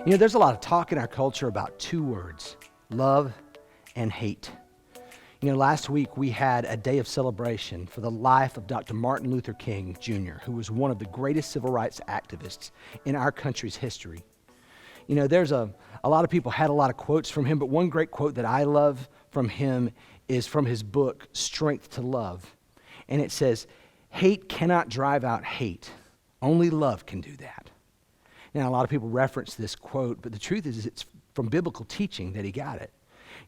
You know, there's a lot of talk in our culture about two words, love and hate. You know, last week we had a day of celebration for the life of Dr. Martin Luther King Jr., who was one of the greatest civil rights activists in our country's history. You know, there's a lot of people had a lot of quotes from him, but one great quote that I love from him is from his book, Strength to Love. And it says, "Hate cannot drive out hate. Only love can do that." Now, a lot of people reference this quote, but the truth is it's from biblical teaching that he got it.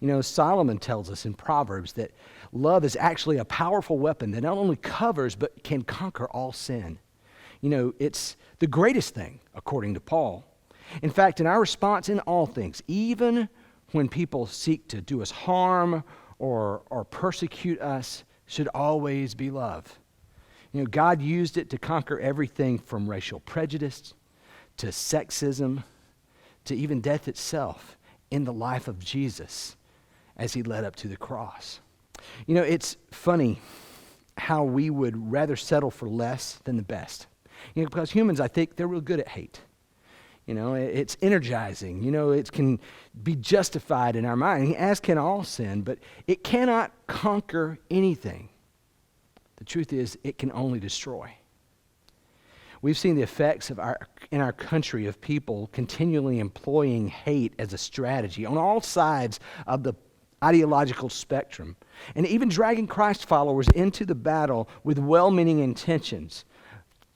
You know, Solomon tells us in Proverbs that love is actually a powerful weapon that not only covers but can conquer all sin. You know, it's the greatest thing, according to Paul. In fact, in our response in all things, even when people seek to do us harm or persecute us, should always be love. You know, God used it to conquer everything from racial prejudice to sexism to even death itself in the life of Jesus as he led up to the cross. You know, it's funny how we would rather settle for less than the best. You know, because humans, I think, they're real good at hate. You know, it's energizing. You know, it can be justified in our mind, as can all sin, but it cannot conquer anything. The truth is, it can only destroy. We've seen the effects in our country of people continually employing hate as a strategy on all sides of the ideological spectrum, and even dragging Christ followers into the battle with well-meaning intentions,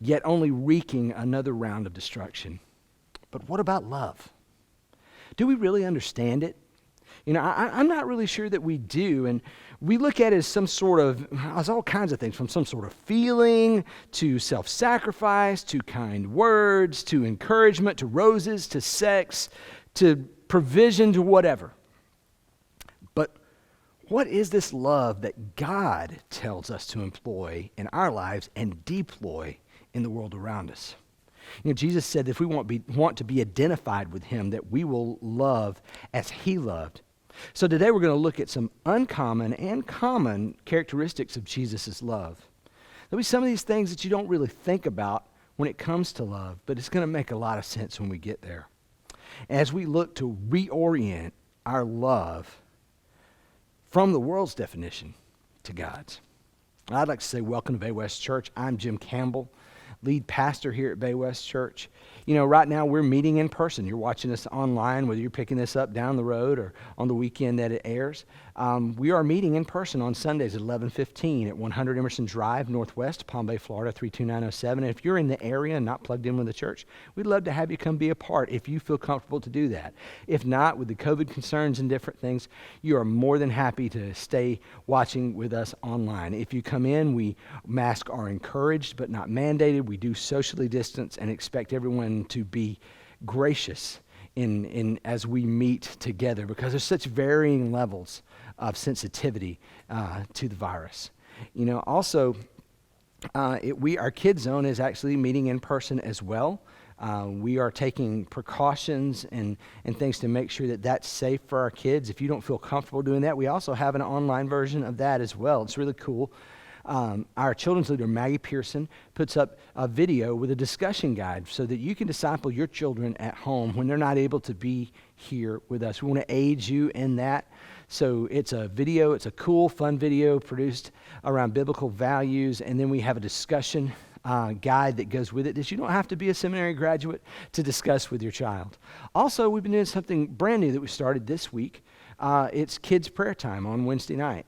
yet only wreaking another round of destruction. But what about love? Do we really understand it? You know, I'm not really sure that we do, and we look at it as some sort of, as all kinds of things, from some sort of feeling, to self-sacrifice, to kind words, to encouragement, to roses, to sex, to provision, to whatever. But what is this love that God tells us to employ in our lives and deploy in the world around us? You know, Jesus said that if we want to be identified with him, that we will love as he loved. So today we're going to look at some uncommon and common characteristics of Jesus' love. There'll be some of these things that you don't really think about when it comes to love, but it's going to make a lot of sense when we get there. As we look to reorient our love from the world's definition to God's. I'd like to say welcome to Bay West Church. I'm Jim Campbell, lead pastor here at Bay West Church. You know, right now we're meeting in person. You're watching us online, whether you're picking this up down the road or on the weekend that it airs. We are meeting in person on Sundays at 11:15 at 100 Emerson Drive, Northwest, Palm Bay, Florida, 32907. And if you're in the area and not plugged in with the church, we'd love to have you come be a part if you feel comfortable to do that. If not, with the COVID concerns and different things, you are more than happy to stay watching with us online. If you come in, masks are encouraged but not mandated. We do socially distance and expect everyone to be gracious in as we meet together, because there's such varying levels of sensitivity to the virus. You know, also, our KIDZONE is actually meeting in person as well. We are taking precautions and things to make sure that that's safe for our kids. If you don't feel comfortable doing that, we also have an online version of that as well. It's really cool. Our children's leader, Maggie Pearson, puts up a video with a discussion guide so that you can disciple your children at home when they're not able to be here with us. We want to aid you in that. So it's a video, it's a cool, fun video produced around biblical values, and then we have a discussion guide that goes with it that you don't have to be a seminary graduate to discuss with your child. Also, we've been doing something brand new that we started this week. It's kids' prayer time on Wednesday night.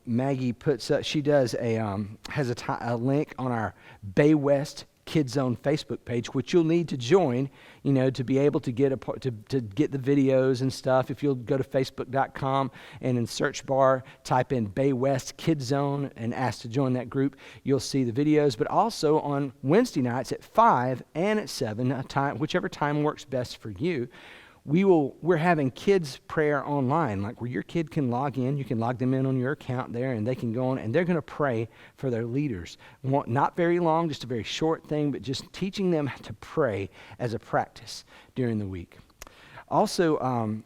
Maggie has a link on our Bay West KIDZONE Facebook page, which you'll need to join, you know, to be able to get to get the videos and stuff. If you'll go to facebook.com and in search bar type in Bay West KIDZONE and ask to join that group, you'll see the videos. But also on Wednesday nights at 5 and at 7, whichever time works best for you, we're having kids prayer online, like where your kid can log in. You can log them in on your account there, and they can go on, and they're going to pray for their leaders. Not very long, just a very short thing, but just teaching them to pray as a practice during the week. Also,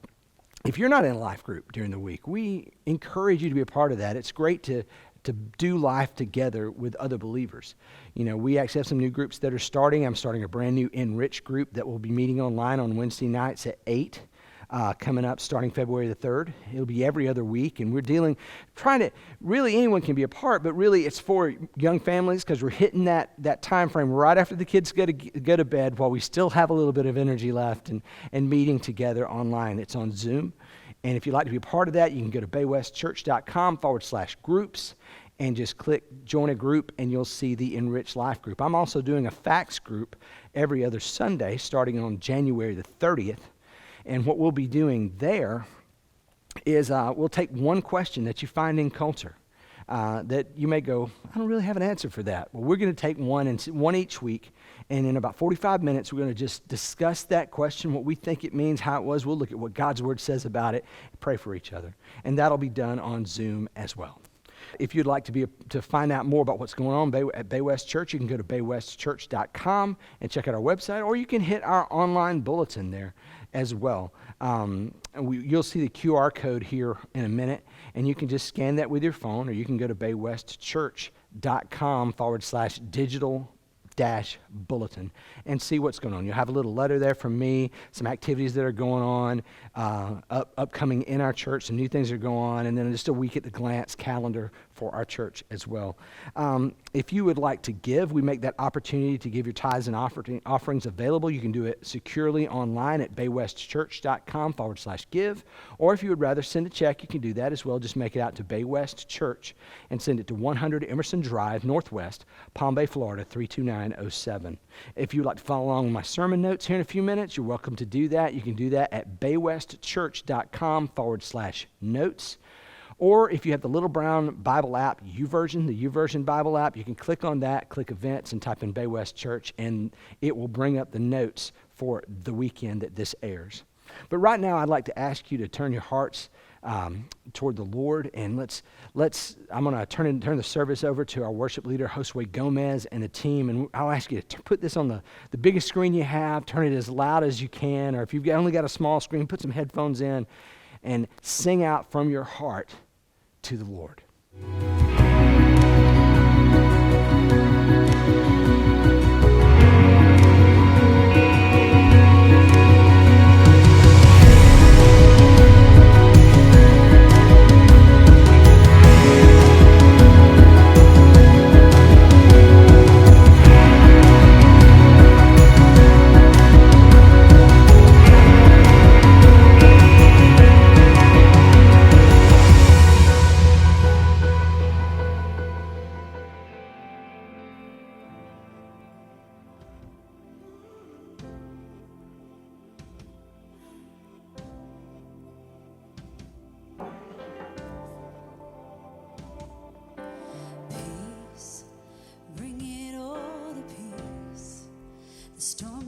if you're not in a life group during the week, we encourage you to be a part of that. It's great to to do life together with other believers. We actually have some new groups that are starting. I'm starting a brand new Enrich group that will be meeting online on Wednesday nights at 8. Coming up starting February the 3rd. It'll be every other week, and we're trying to, really anyone can be a part, but really it's for young families because we're hitting that time frame right after the kids go to bed while we still have a little bit of energy left and meeting together online. It's on Zoom, and if you'd like to be a part of that, you can go to baywestchurch.com/groups and just click join a group, and you'll see the Enrich Life group. I'm also doing a fax group every other Sunday starting on January the 30th. And what we'll be doing there is we'll take one question that you find in culture that you may go, I don't really have an answer for that. Well, we're going to take one each week, and in about 45 minutes, we're going to just discuss that question, what we think it means, how it was. We'll look at what God's Word says about it, and pray for each other. And that'll be done on Zoom as well. If you'd like to find out more about what's going on at Bay West Church, you can go to baywestchurch.com and check out our website, or you can hit our online bulletin there as well. You'll see the QR code here in a minute, and you can just scan that with your phone, or you can go to baywestchurch.com/digital-bulletin and see what's going on. You'll have a little letter there from me, some activities that are going on, upcoming in our church, some new things that are going on, and then just a week at the glance calendar for our church as well. If you would like to give, we make that opportunity to give your tithes and offerings available. You can do it securely online at baywestchurch.com/give, or if you would rather send a check, you can do that as well. Just make it out to Bay West Church and send it to 100 Emerson Drive, Northwest, Palm Bay, Florida, 32907. If you'd like to follow along with my sermon notes here in a few minutes, you're welcome to do that. You can do that at baywestchurch.com/notes. Or if you have the little brown Bible app, the YouVersion Bible app, you can click on that, click events, and type in Bay West Church, and it will bring up the notes for the weekend that this airs. But right now, I'd like to ask you to turn your hearts toward the Lord, and I'm going to turn the service over to our worship leader, Josue Gomez, and the team, and I'll ask you to put this on the biggest screen you have, turn it as loud as you can, or if you've only got a small screen, put some headphones in, and sing out from your heart to the Lord.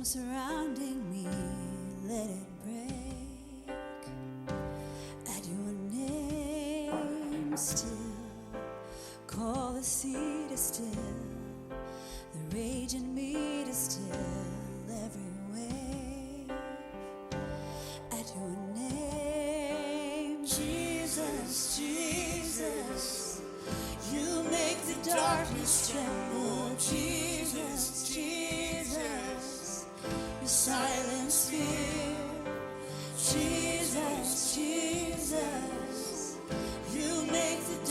Surrounding me, let it break at your name. Still, call the sea to still, the rage in me to still every wave at your name. Jesus, Jesus, you make the darkness tremble. Jesus, Jesus, silence fear. Jesus, Jesus, you make the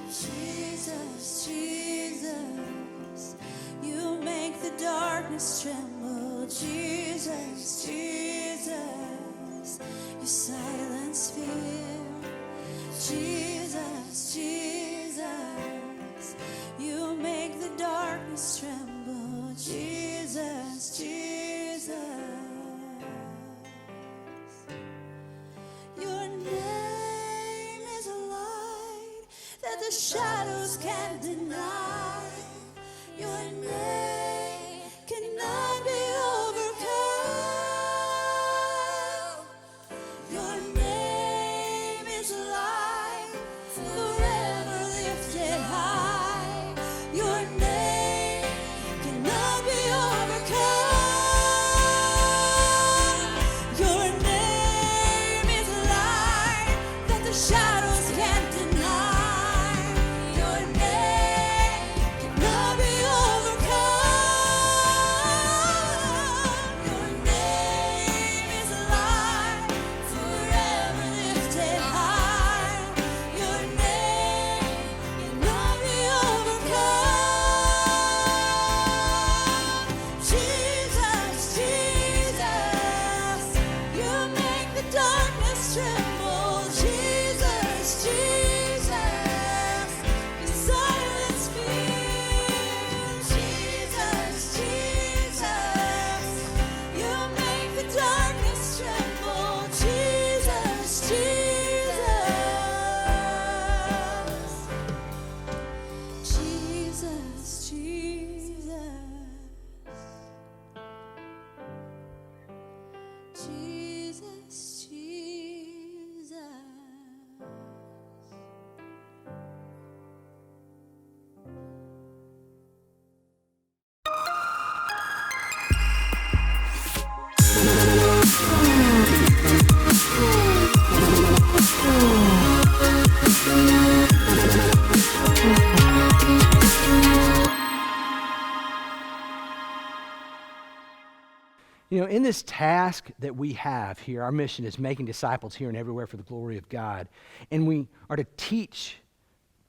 Jesus, Jesus, you make the darkness tremble. Jesus, Jesus, you silence fear. Jesus, Jesus, you make the darkness tremble. Jesus, Jesus, your name is a light that the shadows can't deny. Your name cannot be overcome. Your name is a light forever lifted high. Your name cannot be overcome. Your name is a light that the shadows can't deny. Your name cannot be overcome. Your name is a light forever lifted high. Your name cannot be overcome. Jesus, Jesus, you make the darkness tremble. Jesus, Jesus, you silence fear. Jesus, Jesus, you make the darkness tremble. Jesus, Jesus, Jesus, Jesus, Jesus. You know, in this task that we have here, our mission is making disciples here and everywhere for the glory of God. And we are to teach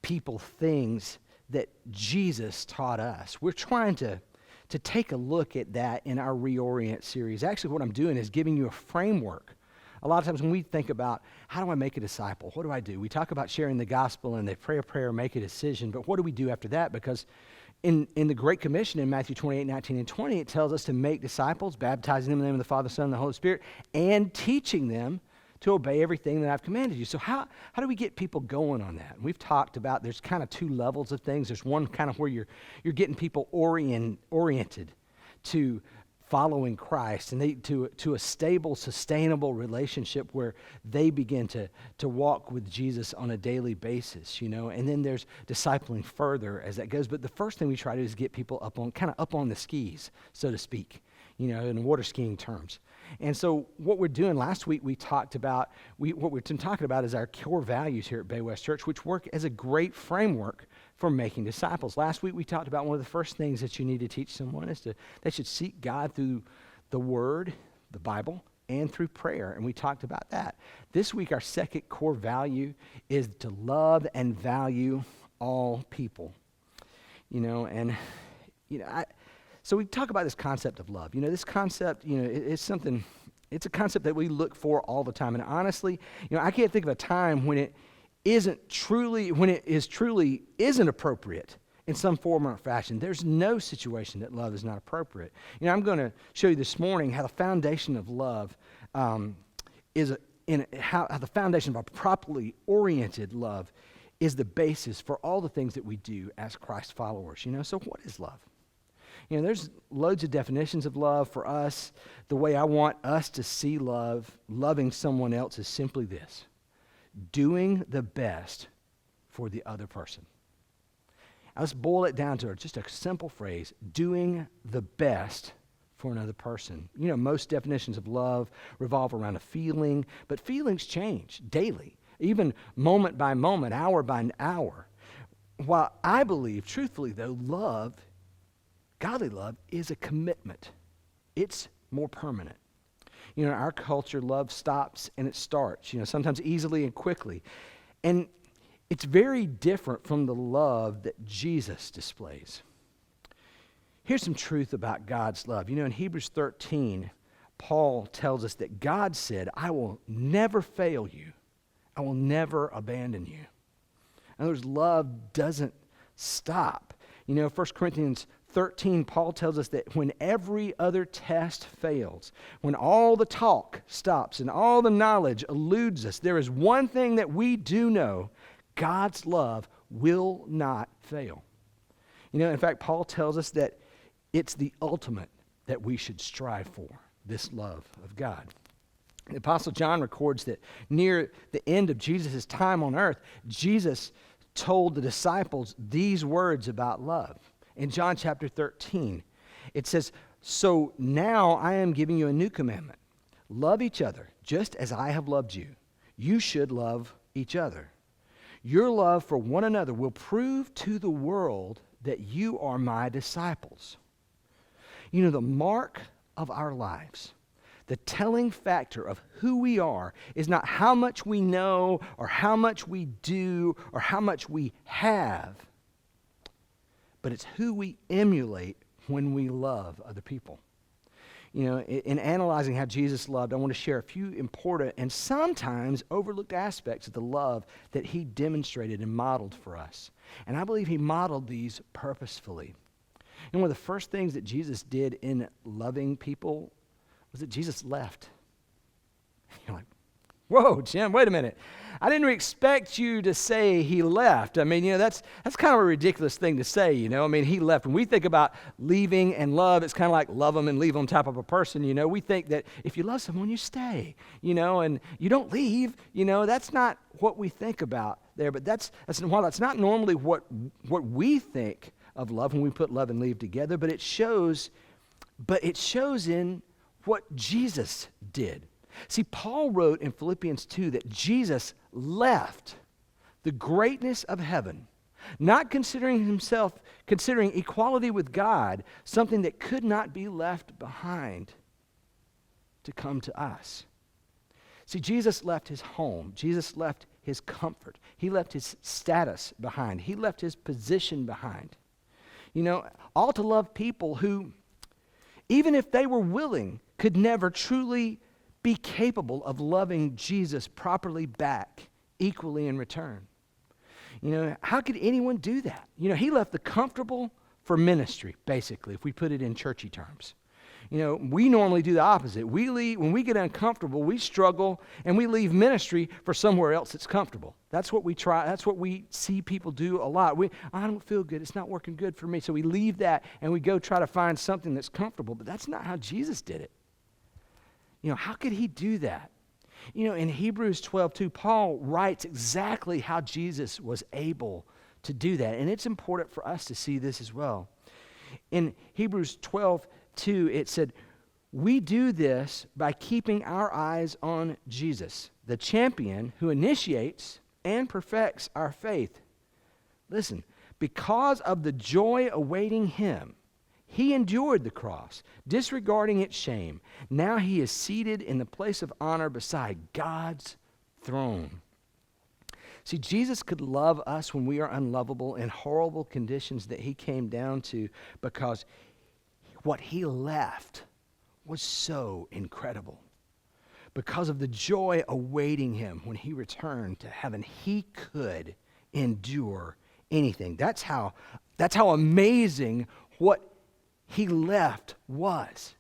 people things that Jesus taught us. We're trying to take a look at that in our ReOrient series. Actually, what I'm doing is giving you a framework. A lot of times when we think about, how do I make a disciple? What do I do? We talk about sharing the gospel and they pray a prayer, make a decision. But what do we do after that? Because in the Great Commission in Matthew 28, 19, and 20, it tells us to make disciples, baptizing them in the name of the Father, Son, and the Holy Spirit, and teaching them to obey everything that I've commanded you. So how do we get people going on that? And we've talked about there's kind of two levels of things. There's one kind of where you're getting people oriented to following Christ and to a stable, sustainable relationship where they begin to walk with Jesus on a daily basis, you know. And then there's discipling further as that goes. But the first thing we try to do is get people up on the skis, so to speak, you know, in water skiing terms. And so what we're doing, last week we talked about, what we've been talking about is our core values here at Bay West Church, which work as a great framework for making disciples. Last week we talked about one of the first things that you need to teach someone is they should seek God through the Word, the Bible, and through prayer. And we talked about that. This week our second core value is to love and value all people. You know, and you know, so we talk about this concept of love. You know, this concept, you know, it's a concept that we look for all the time. And honestly, you know, I can't think of a time when it truly isn't appropriate in some form or fashion. There's no situation that love is not appropriate. You know, I'm going to show you this morning how the foundation of love how the foundation of a properly oriented love is the basis for all the things that we do as Christ followers. You know, so what is love? You know, there's loads of definitions of love. For us, the way I want us to see love, loving someone else, is simply this: doing the best for the other person. Now, let's boil it down to just a simple phrase: doing the best for another person. You know, most definitions of love revolve around a feeling, but feelings change daily, even moment by moment, hour by hour. While I believe, truthfully though, love, godly love, is a commitment. It's more permanent. You know, in our culture, love stops and it starts, you know, sometimes easily and quickly. And It's very different from the love that Jesus displays. Here's some truth about God's love. You know, in Hebrews 13, Paul tells us that God said, I will never fail you. I will never abandon you. In other words, love doesn't stop. You know, 1 Corinthians 13, Paul tells us that when every other test fails, when all the talk stops and all the knowledge eludes us, there is one thing that we do know: God's love will not fail. You know, in fact, Paul tells us that it's the ultimate that we should strive for, this love of God. The Apostle John records that near the end of Jesus' time on earth, Jesus told the disciples these words about love. In John chapter 13, it says, "So now I am giving you a new commandment. Love each other just as I have loved you. You should love each other. Your love for one another will prove to the world that you are my disciples." You know, the mark of our lives, the telling factor of who we are, is not how much we know or how much we do or how much we have, but it's who we emulate when we love other people. You know, in analyzing how Jesus loved, I want to share a few important and sometimes overlooked aspects of the love that he demonstrated and modeled for us. And I believe he modeled these purposefully. And one of the first things that Jesus did in loving people was that Jesus left. You're like, whoa, Jim, wait a minute. I didn't expect you to say he left. I mean, you know, that's kind of a ridiculous thing to say, you know. I mean, he left. When we think about leaving and love, it's kind of like love them and leave on top of a person, you know. We think that if you love someone, you stay, you know, and you don't leave, you know. That's not what we think about there. But while that's not normally what we think of love when we put love and leave together, but it shows in what Jesus did. See, Paul wrote in Philippians 2 that Jesus left the greatness of heaven, not considering equality with God something that could not be left behind, to come to us. See, Jesus left his home. Jesus left his comfort. He left his status behind. He left his position behind. You know, all to love people who, even if they were willing, could never truly be capable of loving Jesus properly back, equally in return. You know, how could anyone do that? You know, he left the comfortable for ministry, basically, if we put it in churchy terms. You know, we normally do the opposite. We leave, when we get uncomfortable, we struggle, and we leave ministry for somewhere else that's comfortable. That's what we try. That's what we see people do a lot. I don't feel good. It's not working good for me. So we leave that, and we go try to find something that's comfortable. But that's not how Jesus did it. You know, how could he do that? You know, in Hebrews 12:2, Paul writes exactly how Jesus was able to do that. And it's important for us to see this as well. In Hebrews 12:2, it said, "We do this by keeping our eyes on Jesus, the champion who initiates and perfects our faith." Listen, because of the joy awaiting him, he endured the cross, disregarding its shame. Now he is seated in the place of honor beside God's throne. See, Jesus could love us when we are unlovable in horrible conditions that he came down to, because what he left was so incredible. Because of the joy awaiting him when he returned to heaven, he could endure anything. That's how amazing what he left was.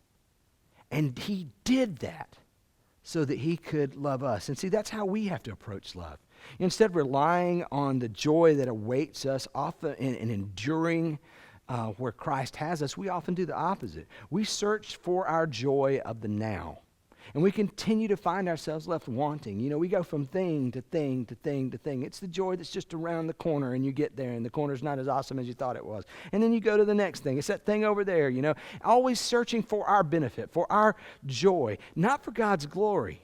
And he did that so that he could love us. And see, that's how we have to approach love. Instead of relying on the joy that awaits us, often in enduring where Christ has us, we often do the opposite. We search for our joy of the now. And we continue to find ourselves left wanting. You know, we go from thing to thing to thing to thing. It's the joy that's just around the corner, and you get there, and the corner's not as awesome as you thought it was. And then you go to the next thing. It's that thing over there, you know. Always searching for our benefit, for our joy, not for God's glory.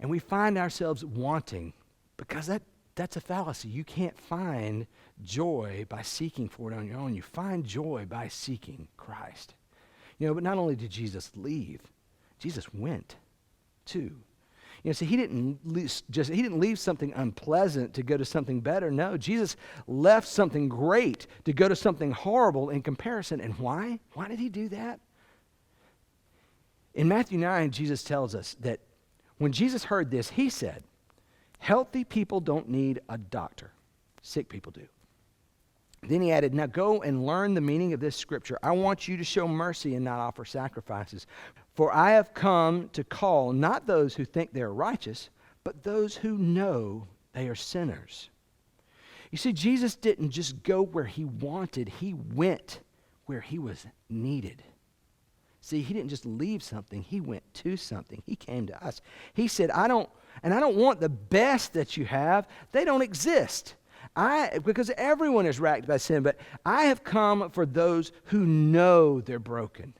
And we find ourselves wanting, because that's a fallacy. You can't find joy by seeking for it on your own. You find joy by seeking Christ. You know, but not only did Jesus leave, Jesus went too. See, he didn't leave something unpleasant to go to something better. No, Jesus left something great to go to something horrible in comparison. And why? Why did he do that? In Matthew 9, Jesus tells us that when Jesus heard this, he said, healthy people don't need a doctor. Sick people do. Then he added, now go and learn the meaning of this scripture. I want you to show mercy and not offer sacrifices. For I have come to call not those who think they are righteous, but those who know they are sinners. You see, Jesus didn't just go where he wanted. He went where he was needed. See, he didn't just leave something. He went to something. He came to us. He said, I don't want the best that you have. They don't exist. Because everyone is racked by sin, but I have come for those who know they're broken.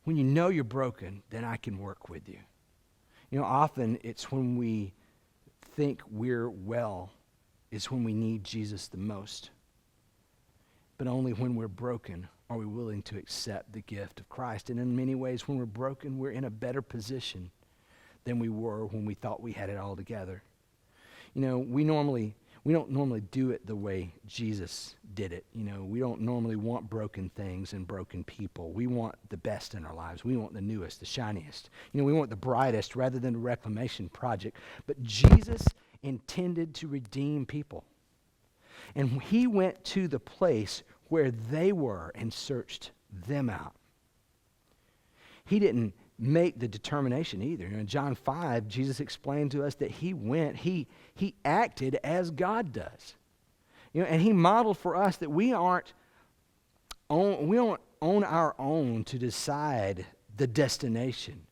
When you know you're broken, then I can work with you. Often it's when we think we're well is when we need Jesus the most. But only when we're broken are we willing to accept the gift of Christ. And in many ways, when we're broken, we're in a better position than we were when we thought we had it all together. We don't normally do it the way Jesus did it. We don't normally want broken things and broken people. We want the best in our lives. We want the newest, the shiniest. We want the brightest rather than the reclamation project. But Jesus intended to redeem people. And he went to the place where they were and searched them out. He didn't make the determination either. In John 5, Jesus explained to us that he acted as God does. And he modeled for us that we aren't on our own to decide the destination.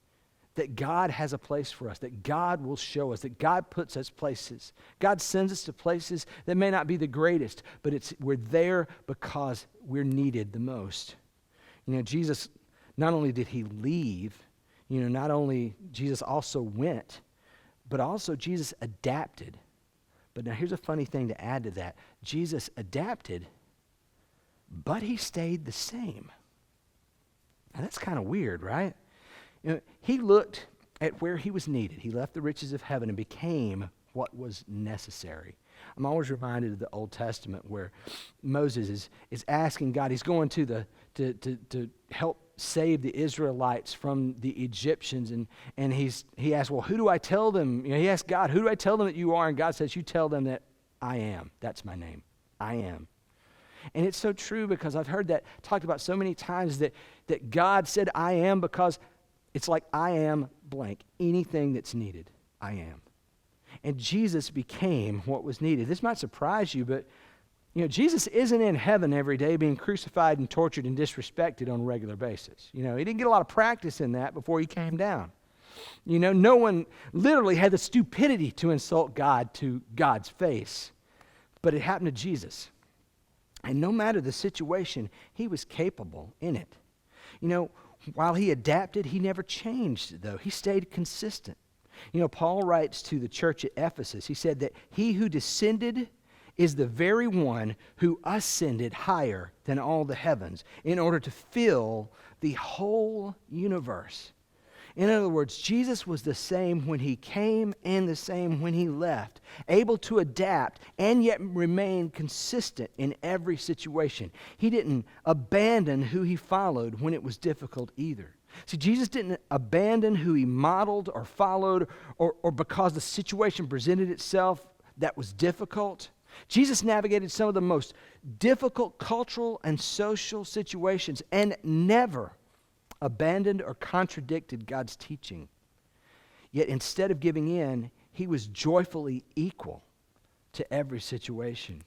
That God has a place for us, that God will show us, that God puts us places. God sends us to places that may not be the greatest, but we're there because we're needed the most. Jesus, not only did he leave, not only Jesus also went, but also Jesus adapted. But now here's a funny thing to add to that. Jesus adapted, but he stayed the same. Now that's kind of weird, right? He looked at where he was needed. He left the riches of heaven and became what was necessary. I'm always reminded of the Old Testament where Moses is asking God. He's going to help save the Israelites from the Egyptians, and he asked, well, who do I tell them? He asked God, who do I tell them that you are? And God says, you tell them that I am. That's my name. I am. And it's so true because I've heard that talked about so many times that God said I am because it's like I am blank. Anything that's needed, I am. And Jesus became what was needed. This might surprise you, but Jesus isn't in heaven every day being crucified and tortured and disrespected on a regular basis. He didn't get a lot of practice in that before he came down. No one literally had the stupidity to insult God to God's face, but it happened to Jesus. And no matter the situation, he was capable in it. While he adapted, he never changed, though. He stayed consistent. Paul writes to the church at Ephesus, he said that he who descended is the very one who ascended higher than all the heavens in order to fill the whole universe. In other words, Jesus was the same when he came and the same when he left, able to adapt and yet remain consistent in every situation. He didn't abandon who he followed when it was difficult either. See, Jesus didn't abandon who he modeled or followed or because the situation presented itself that was difficult. Jesus navigated some of the most difficult cultural and social situations and never abandoned or contradicted God's teaching. Yet instead of giving in, he was joyfully equal to every situation.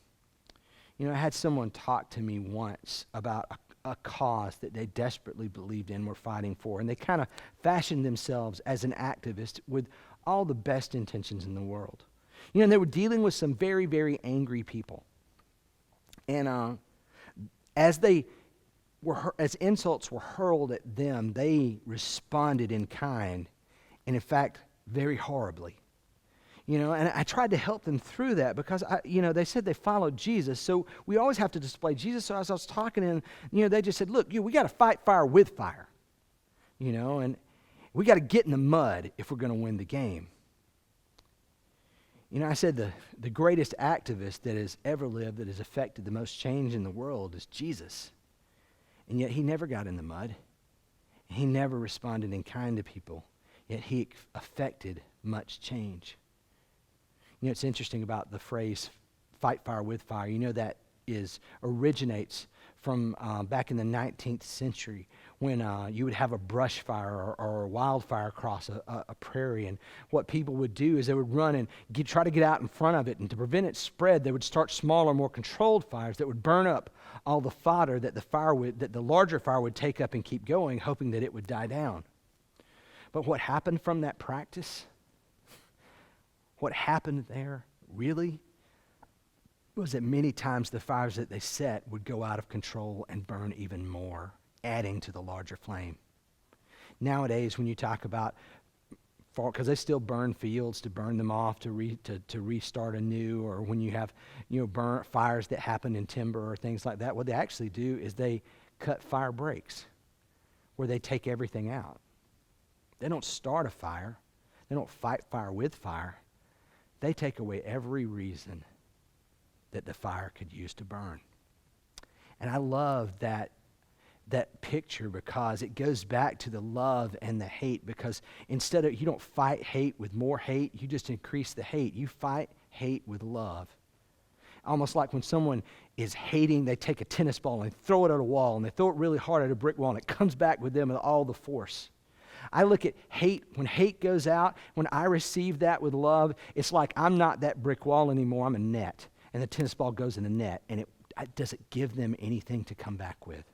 I had someone talk to me once about a cause that they desperately believed in, were fighting for, and they kind of fashioned themselves as an activist with all the best intentions in the world. And they were dealing with some very, very angry people. And as insults were hurled at them, they responded in kind, and in fact, very horribly. And I tried to help them through that because, they said they followed Jesus, so we always have to display Jesus. So as I was talking to them, they just said, look, we got to fight fire with fire, and we got to get in the mud if we're going to win the game. You know, I said the greatest activist that has ever lived, that has affected the most change in the world, is Jesus. And yet he never got in the mud. He never responded in kind to people. Yet he affected much change. You know, it's interesting about the phrase, fight fire with fire. You know, that originates from back in the 19th century when you would have a brush fire or a wildfire across a prairie. And what people would do is they would run and try to get out in front of it. And to prevent its spread, they would start smaller, more controlled fires that would burn up all the fodder that the larger fire would take up and keep going, hoping that it would die down. But what happened from that practice, what happened there really, was that many times the fires that they set would go out of control and burn even more, adding to the larger flame. Nowadays, when you talk about, because they still burn fields to burn them off to restart anew, or when you have burn fires that happen in timber or things like that, what they actually do is they cut fire breaks where they take everything out. They don't start a fire. They don't fight fire with fire. They take away every reason that the fire could use to burn. And I love that picture because it goes back to the love and the hate, because instead of, you don't fight hate with more hate, you just increase the hate. You fight hate with love. Almost like when someone is hating, they take a tennis ball and throw it at a wall, and they throw it really hard at a brick wall, and it comes back with them with all the force. I look at hate, when hate goes out, when I receive that with love, it's like I'm not that brick wall anymore, I'm a net. And the tennis ball goes in the net, and it doesn't give them anything to come back with.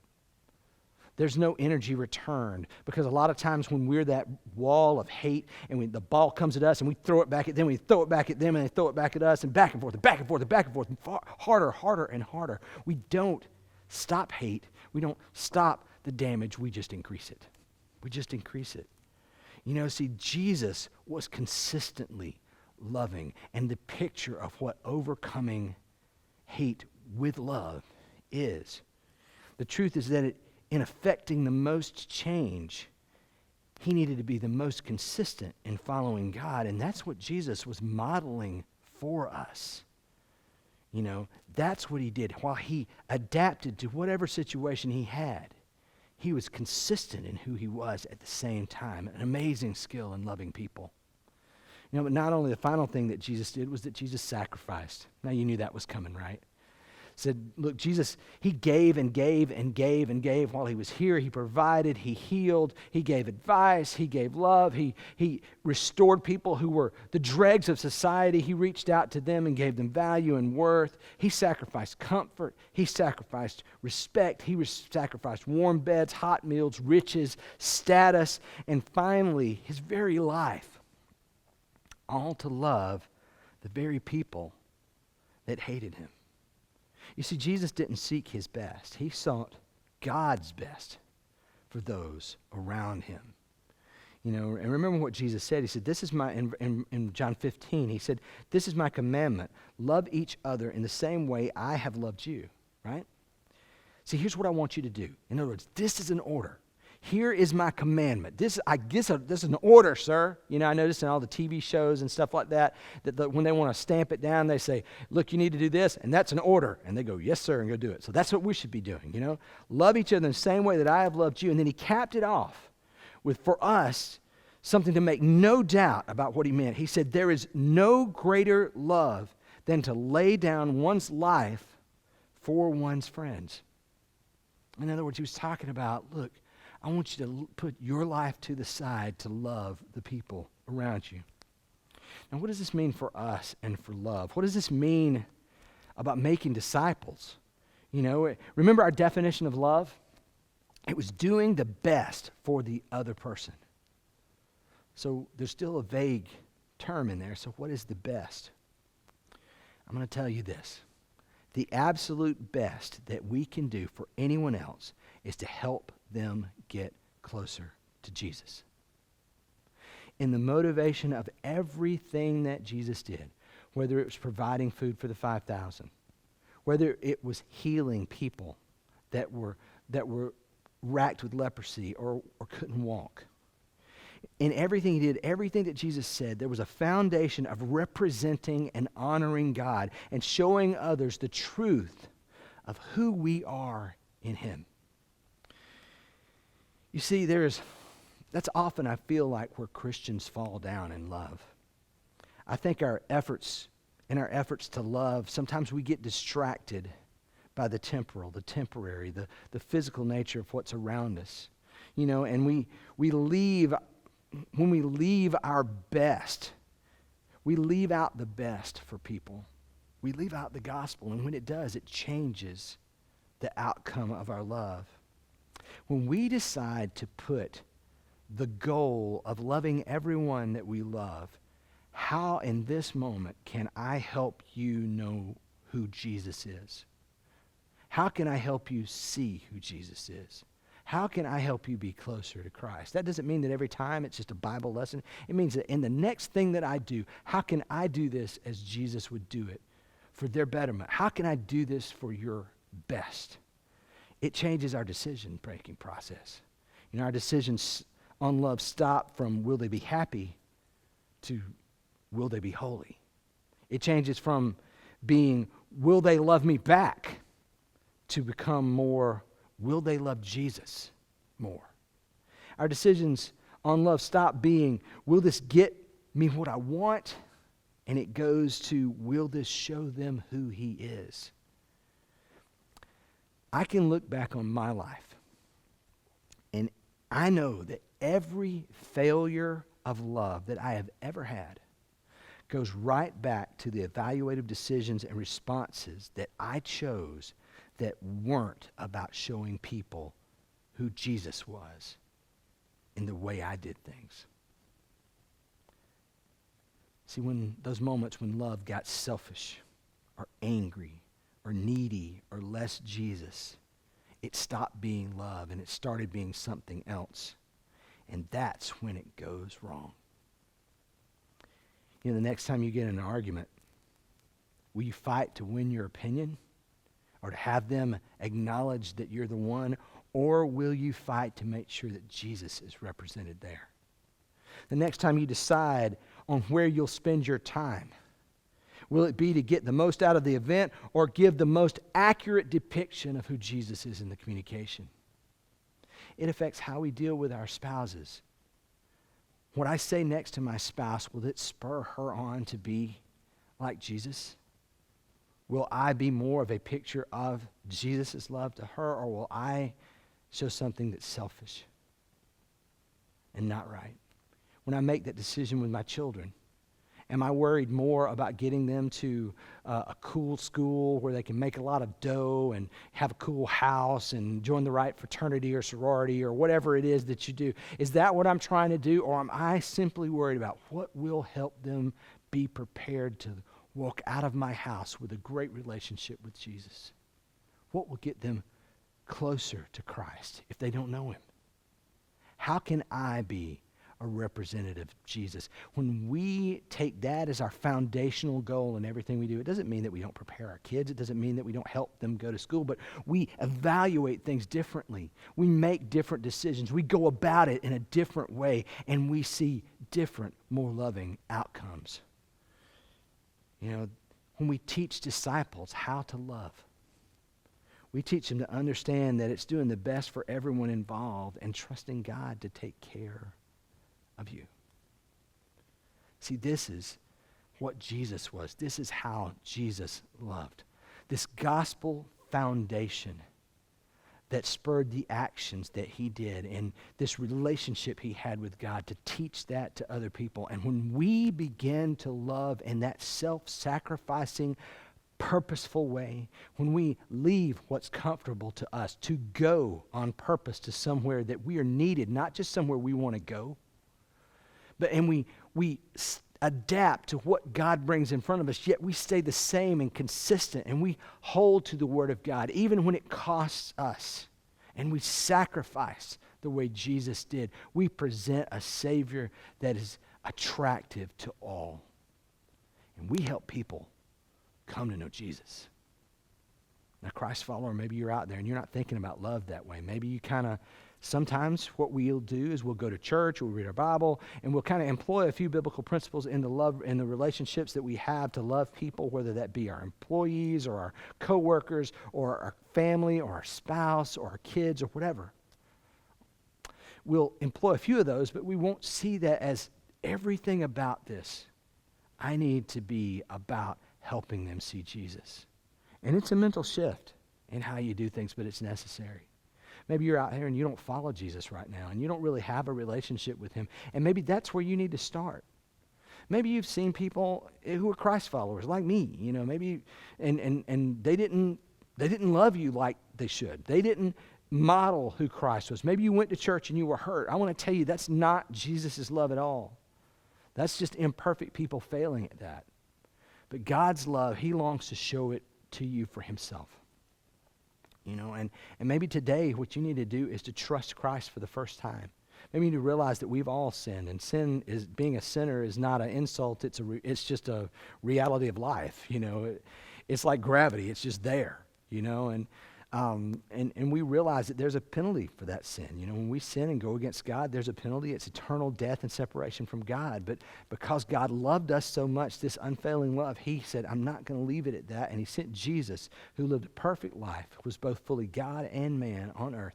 There's no energy returned, because a lot of times when we're that wall of hate, and the ball comes at us, and we throw it back at them, we throw it back at them, and they throw it back at us, and back and forth, and back and forth, and back and forth, and harder and harder. We don't stop hate. We don't stop the damage. We just increase it. We just increase it. You know, see, Jesus was consistently loving, and the picture of what overcoming hate with love is. The truth is that in effecting the most change, he needed to be the most consistent in following God, and that's what Jesus was modeling for us. You know, that's what he did. While he adapted to whatever situation he had, he was consistent in who he was at the same time. An amazing skill in loving people. You know, but not only the final thing that Jesus did was that Jesus sacrificed. Now you knew that was coming, right? Said, look, Jesus, he gave and gave and gave and gave while he was here. He provided, he healed, he gave advice, he gave love, he restored people who were the dregs of society. He reached out to them and gave them value and worth. He sacrificed comfort, he sacrificed respect, he sacrificed warm beds, hot meals, riches, status, and finally, his very life, all to love the very people that hated him. You see, Jesus didn't seek his best. He sought God's best for those around him. You know, and remember what Jesus said. He said, this is my, in John 15, he said, this is my commandment. Love each other in the same way I have loved you, right? See, here's what I want you to do. In other words, this is an order. Here is my commandment. This is an order, sir. You know, I notice in all the TV shows and stuff like that, when they want to stamp it down, they say, look, you need to do this, and that's an order. And they go, yes, sir, and go do it. So that's what we should be doing, you know. Love each other in the same way that I have loved you. And then he capped it off with, for us, something to make no doubt about what he meant. He said, there is no greater love than to lay down one's life for one's friends. In other words, he was talking about, look, I want you to put your life to the side to love the people around you. Now, what does this mean for us and for love? What does this mean about making disciples? You know, remember our definition of love? It was doing the best for the other person. So there's still a vague term in there. So what is the best? I'm going to tell you this. The absolute best that we can do for anyone else is to help them get closer to Jesus. In the motivation of everything that Jesus did, whether it was providing food for the 5,000, whether it was healing people that were racked with leprosy or couldn't walk, in everything he did, everything that Jesus said, there was a foundation of representing and honoring God and showing others the truth of who we are in him. You see, that's often, I feel like, where Christians fall down in love. I think in our efforts to love, sometimes we get distracted by the temporal, the temporary, the physical nature of what's around us. And when we leave our best, we leave out the best for people. We leave out the gospel, and when it does, it changes the outcome of our love. When we decide to put the goal of loving everyone that we love, how in this moment can I help you know who Jesus is? How can I help you see who Jesus is? How can I help you be closer to Christ? That doesn't mean that every time it's just a Bible lesson. It means that in the next thing that I do, how can I do this as Jesus would do it for their betterment? How can I do this for your best? It changes our decision-making process. Our decisions on love stop from will they be happy to will they be holy. It changes from being will they love me back to become more will they love Jesus more. Our decisions on love stop being will this get me what I want, and it goes to will this show them who he is. I can look back on my life, and I know that every failure of love that I have ever had goes right back to the evaluative decisions and responses that I chose that weren't about showing people who Jesus was in the way I did things. See, when those moments when love got selfish or angry or needy or less Jesus, it stopped being love and it started being something else. And that's when it goes wrong. The next time you get in an argument, will you fight to win your opinion or to have them acknowledge that you're the one, or will you fight to make sure that Jesus is represented there? The next time you decide on where you'll spend your time, will it be to get the most out of the event or give the most accurate depiction of who Jesus is in the communication? It affects how we deal with our spouses. What I say next to my spouse, will it spur her on to be like Jesus? Will I be more of a picture of Jesus' love to her, or will I show something that's selfish and not right? When I make that decision with my children, am I worried more about getting them to a cool school where they can make a lot of dough and have a cool house and join the right fraternity or sorority or whatever it is that you do? Is that what I'm trying to do, or am I simply worried about what will help them be prepared to walk out of my house with a great relationship with Jesus? What will get them closer to Christ if they don't know him? How can I be a representative of Jesus? When we take that as our foundational goal in everything we do, it doesn't mean that we don't prepare our kids. It doesn't mean that we don't help them go to school, but we evaluate things differently. We make different decisions. We go about it in a different way, and we see different, more loving outcomes. When we teach disciples how to love, we teach them to understand that it's doing the best for everyone involved and trusting God to take care of you. See, this is what Jesus was. This is how Jesus loved. This gospel foundation that spurred the actions that he did and this relationship he had with God, to teach that to other people. And when we begin to love in that self-sacrificing, purposeful way, when we leave what's comfortable to us to go on purpose to somewhere that we are needed, not just somewhere we want to go, and we adapt to what God brings in front of us, yet we stay the same and consistent, and we hold to the Word of God, even when it costs us, and we sacrifice the way Jesus did. We present a Savior that is attractive to all, and we help people come to know Jesus. Now, Christ follower, maybe you're out there and you're not thinking about love that way. Maybe you kind of Sometimes what we'll do is we'll go to church, we'll read our Bible, and we'll kind of employ a few biblical principles in the relationships that we have to love people, whether that be our employees or our coworkers or our family or our spouse or our kids or whatever. We'll employ a few of those, but we won't see that as everything about this. I need to be about helping them see Jesus. And it's a mental shift in how you do things, but it's necessary. Maybe you're out here and you don't follow Jesus right now, and you don't really have a relationship with him, and maybe that's where you need to start. Maybe you've seen people who are Christ followers, like me, maybe, and they didn't love you like they should. They didn't model who Christ was. Maybe you went to church and you were hurt. I want to tell you that's not Jesus' love at all. That's just imperfect people failing at that. But God's love, he longs to show it to you for himself. And maybe today what you need to do is to trust Christ for the first time. Maybe you need to realize that we've all sinned, and being a sinner is not an insult. It's just a reality of life. It's like gravity. It's just there. And we realize that there's a penalty for that sin. When we sin and go against God, there's a penalty. It's eternal death and separation from God. But because God loved us so much, this unfailing love, he said, I'm not going to leave it at that. And he sent Jesus, who lived a perfect life, was both fully God and man on earth,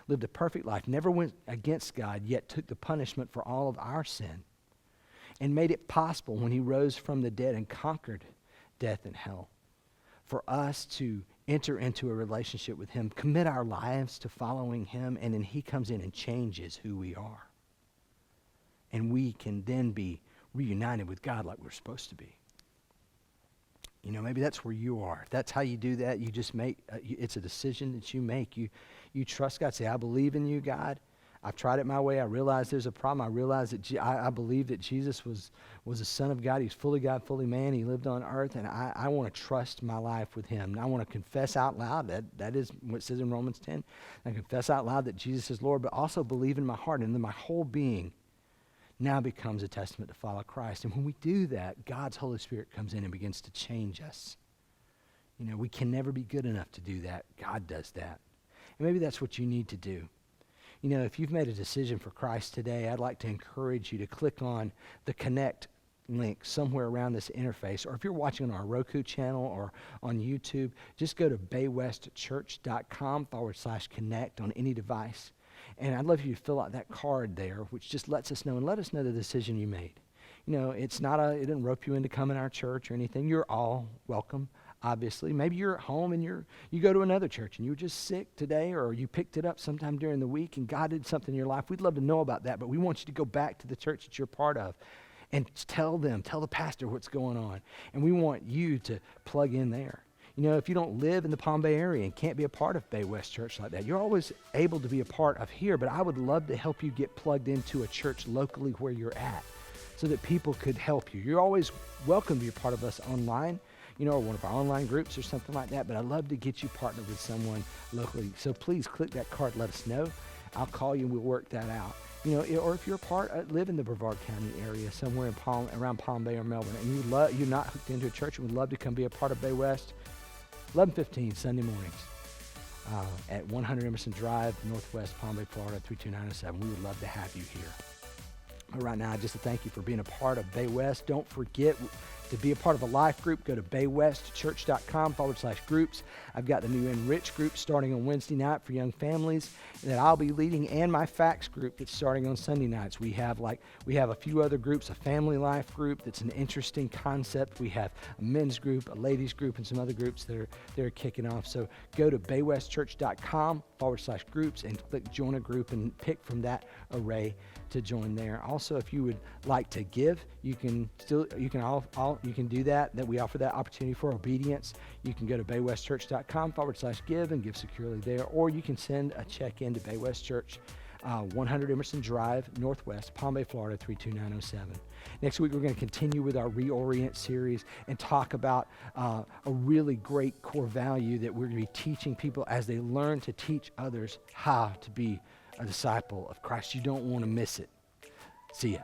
lived a perfect life, never went against God, yet took the punishment for all of our sin, and made it possible when he rose from the dead and conquered death and hell, for us to enter into a relationship with him, commit our lives to following him, and then he comes in and changes who we are. And we can then be reunited with God like we're supposed to be. Maybe that's where you are. If that's how you do that, you just make, it's a decision that you make. You trust God. Say, I believe in you, God. I've tried it my way. I realize there's a problem. I realize that I believe that Jesus was the Son of God. He's fully God, fully man. He lived on earth, and I want to trust my life with him. And I want to confess out loud. That is what it says in Romans 10. I confess out loud that Jesus is Lord, but also believe in my heart, and then my whole being now becomes a testament to follow Christ. And when we do that, God's Holy Spirit comes in and begins to change us. We can never be good enough to do that. God does that. And maybe that's what you need to do. If you've made a decision for Christ today, I'd like to encourage you to click on the Connect link somewhere around this interface. Or if you're watching on our Roku channel or on YouTube, just go to baywestchurch.com/connect on any device. And I'd love you to fill out that card there, which just lets us know and let us know the decision you made. It didn't rope you into coming to our church or anything. You're all welcome. Obviously, maybe you're at home and you go to another church and you were just sick today, or you picked it up sometime during the week and God did something in your life. We'd love to know about that, but we want you to go back to the church that you're part of and tell the pastor what's going on. And we want you to plug in there. If you don't live in the Palm Bay area and can't be a part of Bay West Church like that, you're always able to be a part of here, but I would love to help you get plugged into a church locally where you're at so that people could help you. You're always welcome to be a part of us online, or one of our online groups or something like that, but I'd love to get you partnered with someone locally. So please click that card, let us know. I'll call you and we'll work that out. Or if you're live in the Brevard County area, somewhere around Palm Bay or Melbourne, and you're not hooked into a church and would love to come be a part of Bay West, 11:15 Sunday mornings at 100 Emerson Drive, Northwest Palm Bay, Florida, 32907. We would love to have you here. But right now, just to thank you for being a part of Bay West. Don't forget to be a part of a life group. Go to baywestchurch.com/groups. I've got the new Enrich group starting on Wednesday night for young families that I'll be leading, and my Facts group that's starting on Sunday nights. We have a few other groups, a family life group that's an interesting concept. We have a men's group, a ladies group, and some other groups that are kicking off. So go to baywestchurch.com/groups and click join a group and pick from that array to join there. Also, if you would like to give, you can do that we offer that opportunity for obedience. You can go to baywestchurch.com/give and give securely there, or you can send a check in to Bay West Church, 100 Emerson Drive, Northwest, Palm Bay, Florida, 32907. Next week, we're going to continue with our ReOrient series and talk about a really great core value that we're going to be teaching people as they learn to teach others how to be a disciple of Christ. You don't want to miss it. See ya.